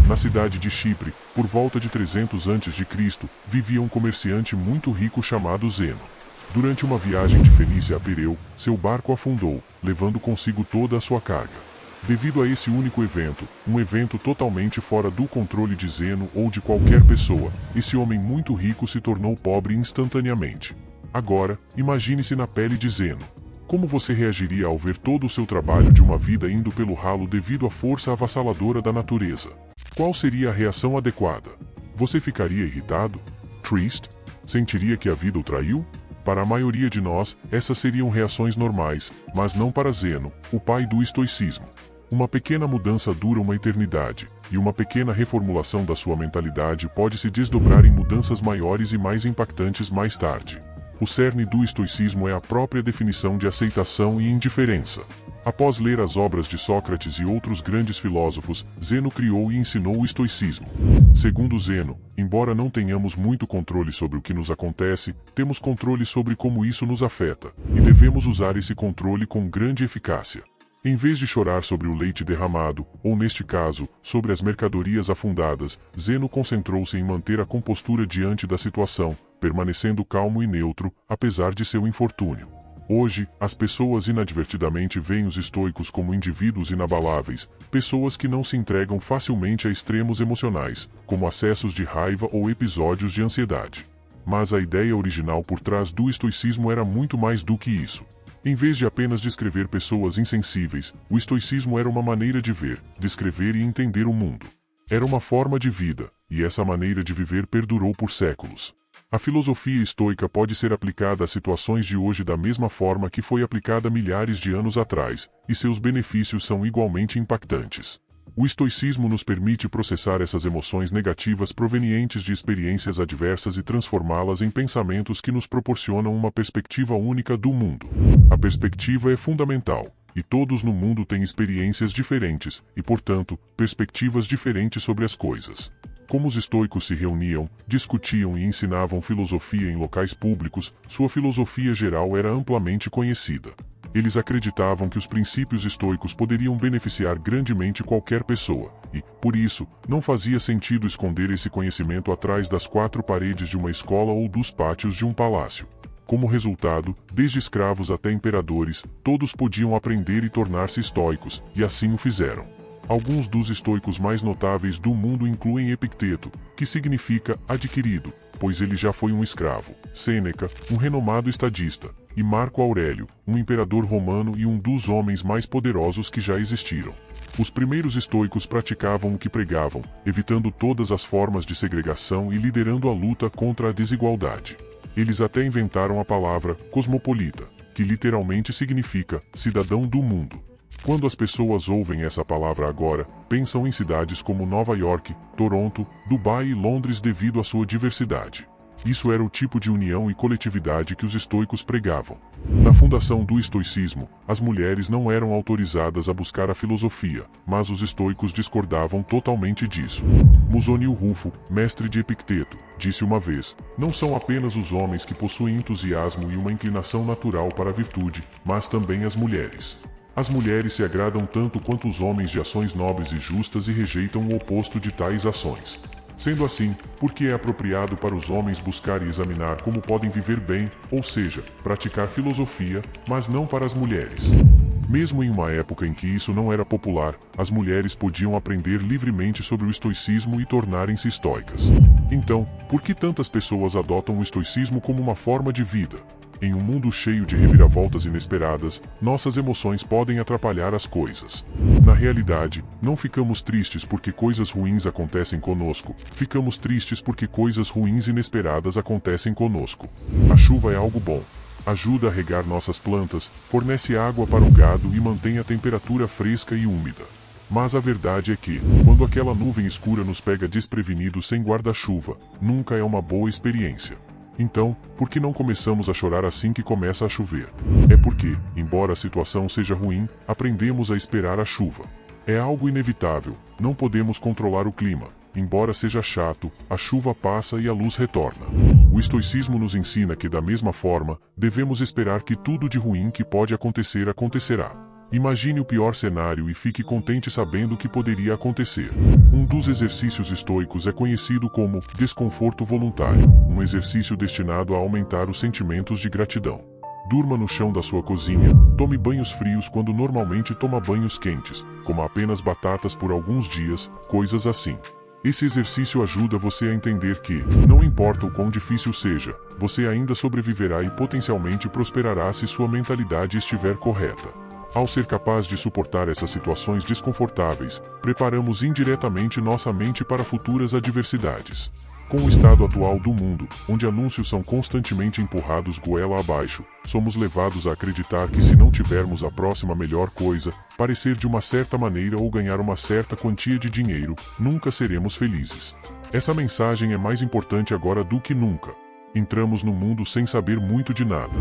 Na cidade de Chipre, por volta de 300 a.C., vivia um comerciante muito rico chamado Zeno. Durante uma viagem de Fenícia a Pireu, seu barco afundou, levando consigo toda a sua carga. Devido a esse único evento, um evento totalmente fora do controle de Zeno ou de qualquer pessoa, esse homem muito rico se tornou pobre instantaneamente. Agora, imagine-se na pele de Zeno. Como você reagiria ao ver todo o seu trabalho de uma vida indo pelo ralo devido à força avassaladora da natureza? Qual seria a reação adequada? Você ficaria irritado? Triste? Sentiria que a vida o traiu? Para a maioria de nós, essas seriam reações normais, mas não para Zeno, o pai do estoicismo. Uma pequena mudança dura uma eternidade, e uma pequena reformulação da sua mentalidade pode se desdobrar em mudanças maiores e mais impactantes mais tarde. O cerne do estoicismo é a própria definição de aceitação e indiferença. Após ler as obras de Sócrates e outros grandes filósofos, Zeno criou e ensinou o estoicismo. Segundo Zeno, embora não tenhamos muito controle sobre o que nos acontece, temos controle sobre como isso nos afeta, e devemos usar esse controle com grande eficácia. Em vez de chorar sobre o leite derramado, ou neste caso, sobre as mercadorias afundadas, Zeno concentrou-se em manter a compostura diante da situação, permanecendo calmo e neutro, apesar de seu infortúnio. Hoje, as pessoas inadvertidamente veem os estoicos como indivíduos inabaláveis, pessoas que não se entregam facilmente a extremos emocionais, como acessos de raiva ou episódios de ansiedade. Mas a ideia original por trás do estoicismo era muito mais do que isso. Em vez de apenas descrever pessoas insensíveis, o estoicismo era uma maneira de ver, descrever e entender o mundo. Era uma forma de vida, e essa maneira de viver perdurou por séculos. A filosofia estoica pode ser aplicada às situações de hoje da mesma forma que foi aplicada milhares de anos atrás, e seus benefícios são igualmente impactantes. O estoicismo nos permite processar essas emoções negativas provenientes de experiências adversas e transformá-las em pensamentos que nos proporcionam uma perspectiva única do mundo. A perspectiva é fundamental, e todos no mundo têm experiências diferentes, e portanto, perspectivas diferentes sobre as coisas. Como os estoicos se reuniam, discutiam e ensinavam filosofia em locais públicos, sua filosofia geral era amplamente conhecida. Eles acreditavam que os princípios estoicos poderiam beneficiar grandemente qualquer pessoa, e, por isso, não fazia sentido esconder esse conhecimento atrás das quatro paredes de uma escola ou dos pátios de um palácio. Como resultado, desde escravos até imperadores, todos podiam aprender e tornar-se estoicos, e assim o fizeram. Alguns dos estoicos mais notáveis do mundo incluem Epicteto, que significa adquirido, pois ele já foi um escravo, Sêneca, um renomado estadista, e Marco Aurélio, um imperador romano e um dos homens mais poderosos que já existiram. Os primeiros estoicos praticavam o que pregavam, evitando todas as formas de segregação e liderando a luta contra a desigualdade. Eles até inventaram a palavra cosmopolita, que literalmente significa cidadão do mundo. Quando as pessoas ouvem essa palavra agora, pensam em cidades como Nova York, Toronto, Dubai e Londres devido à sua diversidade. Isso era o tipo de união e coletividade que os estoicos pregavam. Na fundação do estoicismo, as mulheres não eram autorizadas a buscar a filosofia, mas os estoicos discordavam totalmente disso. Musônio Rufo, mestre de Epicteto, disse uma vez: "Não são apenas os homens que possuem entusiasmo e uma inclinação natural para a virtude, mas também as mulheres. As mulheres se agradam tanto quanto os homens de ações nobres e justas e rejeitam o oposto de tais ações. Sendo assim, por que é apropriado para os homens buscar e examinar como podem viver bem, ou seja, praticar filosofia, mas não para as mulheres?" Mesmo em uma época em que isso não era popular, as mulheres podiam aprender livremente sobre o estoicismo e tornarem-se estoicas. Então, por que tantas pessoas adotam o estoicismo como uma forma de vida? Em um mundo cheio de reviravoltas inesperadas, nossas emoções podem atrapalhar as coisas. Na realidade, não ficamos tristes porque coisas ruins acontecem conosco, ficamos tristes porque coisas ruins inesperadas acontecem conosco. A chuva é algo bom. Ajuda a regar nossas plantas, fornece água para o gado e mantém a temperatura fresca e úmida. Mas a verdade é que, quando aquela nuvem escura nos pega desprevenidos sem guarda-chuva, nunca é uma boa experiência. Então, por que não começamos a chorar assim que começa a chover? É porque, embora a situação seja ruim, aprendemos a esperar a chuva. É algo inevitável, não podemos controlar o clima. Embora seja chato, a chuva passa e a luz retorna. O estoicismo nos ensina que, da mesma forma, devemos esperar que tudo de ruim que pode acontecer acontecerá. Imagine o pior cenário e fique contente sabendo o que poderia acontecer. Um dos exercícios estoicos é conhecido como desconforto voluntário, um exercício destinado a aumentar os sentimentos de gratidão. Durma no chão da sua cozinha, tome banhos frios quando normalmente toma banhos quentes, coma apenas batatas por alguns dias, coisas assim. Esse exercício ajuda você a entender que, não importa o quão difícil seja, você ainda sobreviverá e potencialmente prosperará se sua mentalidade estiver correta. Ao ser capaz de suportar essas situações desconfortáveis, preparamos indiretamente nossa mente para futuras adversidades. Com o estado atual do mundo, onde anúncios são constantemente empurrados goela abaixo, somos levados a acreditar que se não tivermos a próxima melhor coisa, parecer de uma certa maneira ou ganhar uma certa quantia de dinheiro, nunca seremos felizes. Essa mensagem é mais importante agora do que nunca. Entramos no mundo sem saber muito de nada.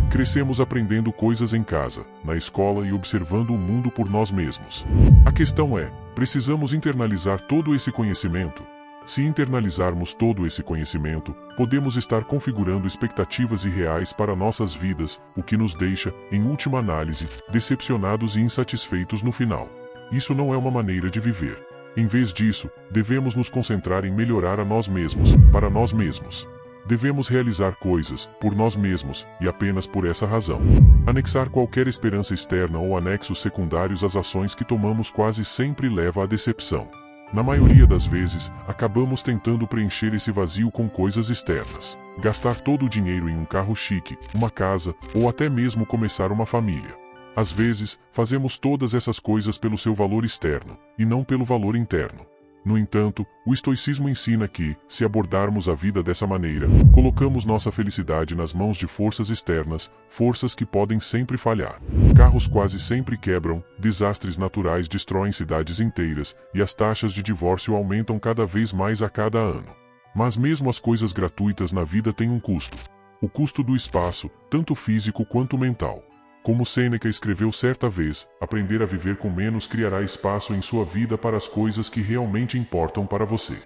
Crescemos aprendendo coisas em casa, na escola e observando o mundo por nós mesmos. A questão é, precisamos internalizar todo esse conhecimento? Se internalizarmos todo esse conhecimento, podemos estar configurando expectativas irreais para nossas vidas, o que nos deixa, em última análise, decepcionados e insatisfeitos no final. Isso não é uma maneira de viver. Em vez disso, devemos nos concentrar em melhorar a nós mesmos, para nós mesmos. Devemos realizar coisas, por nós mesmos, e apenas por essa razão. Anexar qualquer esperança externa ou anexos secundários às ações que tomamos quase sempre leva à decepção. Na maioria das vezes, acabamos tentando preencher esse vazio com coisas externas. Gastar todo o dinheiro em um carro chique, uma casa, ou até mesmo começar uma família. Às vezes, fazemos todas essas coisas pelo seu valor externo, e não pelo valor interno. No entanto, o estoicismo ensina que, se abordarmos a vida dessa maneira, colocamos nossa felicidade nas mãos de forças externas, forças que podem sempre falhar. Carros quase sempre quebram, desastres naturais destroem cidades inteiras, e as taxas de divórcio aumentam cada vez mais a cada ano. Mas mesmo as coisas gratuitas na vida têm um custo. O custo do espaço, tanto físico quanto mental. Como Sêneca escreveu certa vez, aprender a viver com menos criará espaço em sua vida para as coisas que realmente importam para você.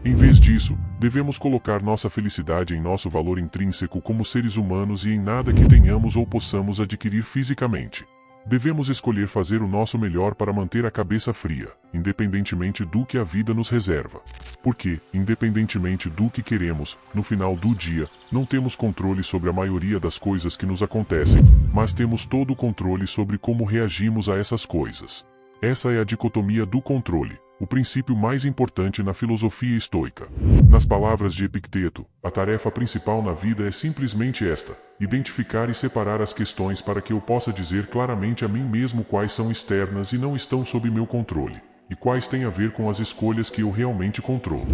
Em vez disso, devemos colocar nossa felicidade em nosso valor intrínseco como seres humanos e em nada que tenhamos ou possamos adquirir fisicamente. Devemos escolher fazer o nosso melhor para manter a cabeça fria, independentemente do que a vida nos reserva. Porque, independentemente do que queremos, no final do dia, não temos controle sobre a maioria das coisas que nos acontecem, mas temos todo o controle sobre como reagimos a essas coisas. Essa é a dicotomia do controle, o princípio mais importante na filosofia estoica. Nas palavras de Epicteto, a tarefa principal na vida é simplesmente esta: identificar e separar as questões para que eu possa dizer claramente a mim mesmo quais são externas e não estão sob meu controle, e quais têm a ver com as escolhas que eu realmente controlo.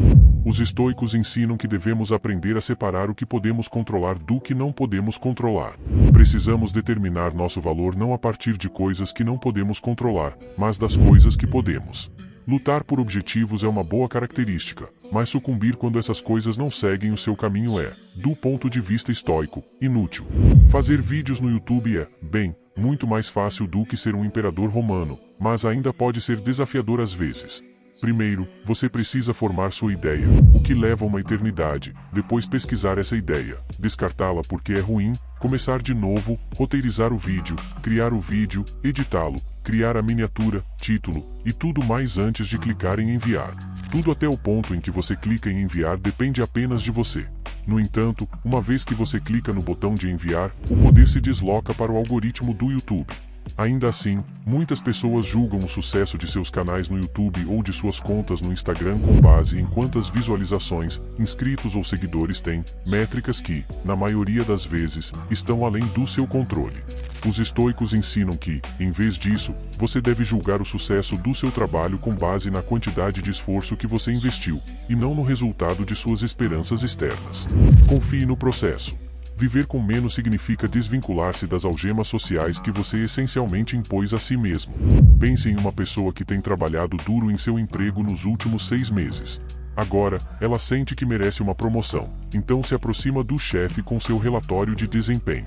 Os estoicos ensinam que devemos aprender a separar o que podemos controlar do que não podemos controlar. Precisamos determinar nosso valor não a partir de coisas que não podemos controlar, mas das coisas que podemos. Lutar por objetivos é uma boa característica, mas sucumbir quando essas coisas não seguem o seu caminho é, do ponto de vista estoico, inútil. Fazer vídeos no YouTube é, bem, muito mais fácil do que ser um imperador romano, mas ainda pode ser desafiador às vezes. Primeiro, você precisa formar sua ideia, o que leva uma eternidade, depois pesquisar essa ideia, descartá-la porque é ruim, começar de novo, roteirizar o vídeo, criar o vídeo, editá-lo, criar a miniatura, título, e tudo mais antes de clicar em enviar. Tudo até o ponto em que você clica em enviar depende apenas de você. No entanto, uma vez que você clica no botão de enviar, o poder se desloca para o algoritmo do YouTube. Ainda assim, muitas pessoas julgam o sucesso de seus canais no YouTube ou de suas contas no Instagram com base em quantas visualizações, inscritos ou seguidores têm, métricas que, na maioria das vezes, estão além do seu controle. Os estoicos ensinam que, em vez disso, você deve julgar o sucesso do seu trabalho com base na quantidade de esforço que você investiu, e não no resultado de suas esperanças externas. Confie no processo. Viver com menos significa desvincular-se das algemas sociais que você essencialmente impôs a si mesmo. Pense em uma pessoa que tem trabalhado duro em seu emprego nos últimos 6 meses. Agora, ela sente que merece uma promoção, então se aproxima do chefe com seu relatório de desempenho.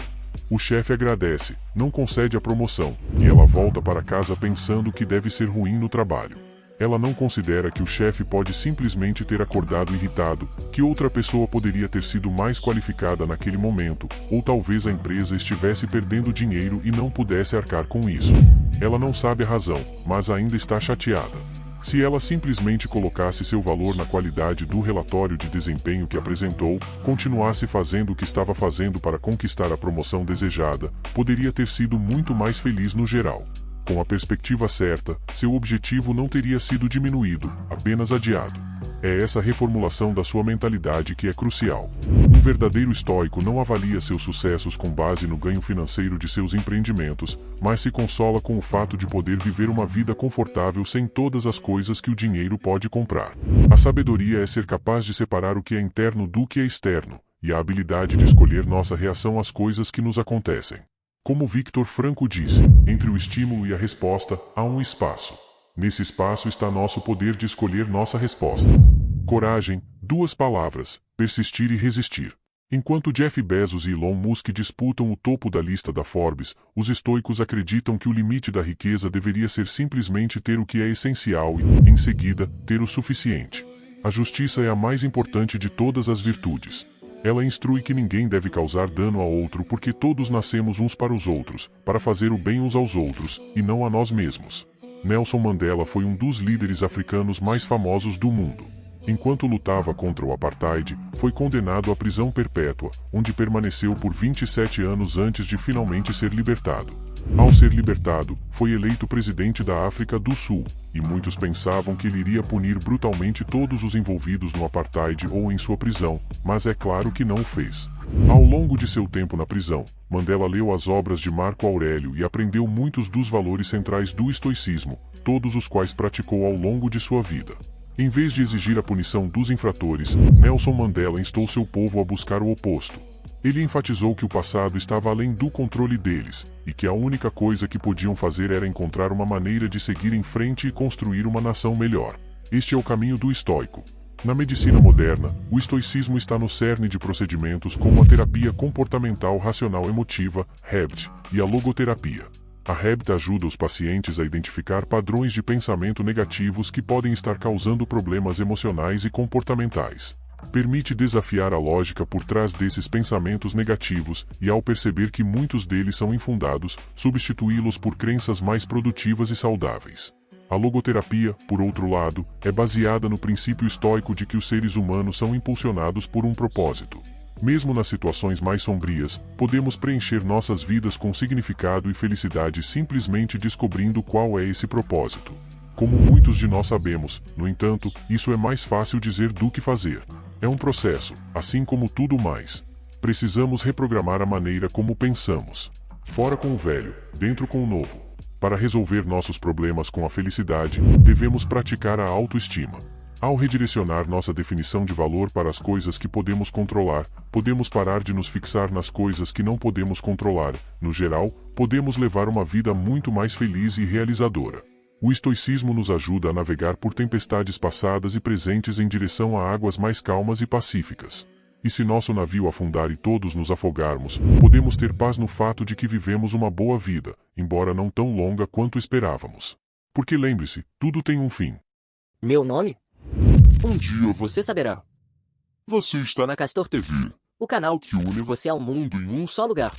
O chefe agradece, não concede a promoção, e ela volta para casa pensando que deve ser ruim no trabalho. Ela não considera que o chefe pode simplesmente ter acordado irritado, que outra pessoa poderia ter sido mais qualificada naquele momento, ou talvez a empresa estivesse perdendo dinheiro e não pudesse arcar com isso. Ela não sabe a razão, mas ainda está chateada. Se ela simplesmente colocasse seu valor na qualidade do relatório de desempenho que apresentou, continuasse fazendo o que estava fazendo para conquistar a promoção desejada, poderia ter sido muito mais feliz no geral. Com a perspectiva certa, seu objetivo não teria sido diminuído, apenas adiado. É essa reformulação da sua mentalidade que é crucial. Um verdadeiro estoico não avalia seus sucessos com base no ganho financeiro de seus empreendimentos, mas se consola com o fato de poder viver uma vida confortável sem todas as coisas que o dinheiro pode comprar. A sabedoria é ser capaz de separar o que é interno do que é externo, e a habilidade de escolher nossa reação às coisas que nos acontecem. Como Viktor Frankl disse, entre o estímulo e a resposta, há um espaço. Nesse espaço está nosso poder de escolher nossa resposta. Coragem, 2 palavras, persistir e resistir. Enquanto Jeff Bezos e Elon Musk disputam o topo da lista da Forbes, os estoicos acreditam que o limite da riqueza deveria ser simplesmente ter o que é essencial e, em seguida, ter o suficiente. A justiça é a mais importante de todas as virtudes. Ela instrui que ninguém deve causar dano a outro porque todos nascemos uns para os outros, para fazer o bem uns aos outros, e não a nós mesmos. Nelson Mandela foi um dos líderes africanos mais famosos do mundo. Enquanto lutava contra o apartheid, foi condenado à prisão perpétua, onde permaneceu por 27 anos antes de finalmente ser libertado. Ao ser libertado, foi eleito presidente da África do Sul, e muitos pensavam que ele iria punir brutalmente todos os envolvidos no apartheid ou em sua prisão, mas é claro que não o fez. Ao longo de seu tempo na prisão, Mandela leu as obras de Marco Aurélio e aprendeu muitos dos valores centrais do estoicismo, todos os quais praticou ao longo de sua vida. Em vez de exigir a punição dos infratores, Nelson Mandela instou seu povo a buscar o oposto. Ele enfatizou que o passado estava além do controle deles, e que a única coisa que podiam fazer era encontrar uma maneira de seguir em frente e construir uma nação melhor. Este é o caminho do estoico. Na medicina moderna, o estoicismo está no cerne de procedimentos como a terapia comportamental racional emotiva, REBT, e a logoterapia. A REBT ajuda os pacientes a identificar padrões de pensamento negativos que podem estar causando problemas emocionais e comportamentais. Permite desafiar a lógica por trás desses pensamentos negativos e, ao perceber que muitos deles são infundados, substituí-los por crenças mais produtivas e saudáveis. A logoterapia, por outro lado, é baseada no princípio estoico de que os seres humanos são impulsionados por um propósito. Mesmo nas situações mais sombrias, podemos preencher nossas vidas com significado e felicidade simplesmente descobrindo qual é esse propósito. Como muitos de nós sabemos, no entanto, isso é mais fácil dizer do que fazer. É um processo, assim como tudo mais. Precisamos reprogramar a maneira como pensamos. Fora com o velho, dentro com o novo. Para resolver nossos problemas com a felicidade, devemos praticar a autoestima. Ao redirecionar nossa definição de valor para as coisas que podemos controlar, podemos parar de nos fixar nas coisas que não podemos controlar. No geral, podemos levar uma vida muito mais feliz e realizadora. O estoicismo nos ajuda a navegar por tempestades passadas e presentes em direção a águas mais calmas e pacíficas. E se nosso navio afundar e todos nos afogarmos, podemos ter paz no fato de que vivemos uma boa vida, embora não tão longa quanto esperávamos. Porque lembre-se, tudo tem um fim. Meu nome? Um dia Você saberá. você está Na Castor TV, o canal que une você ao mundo em um só lugar.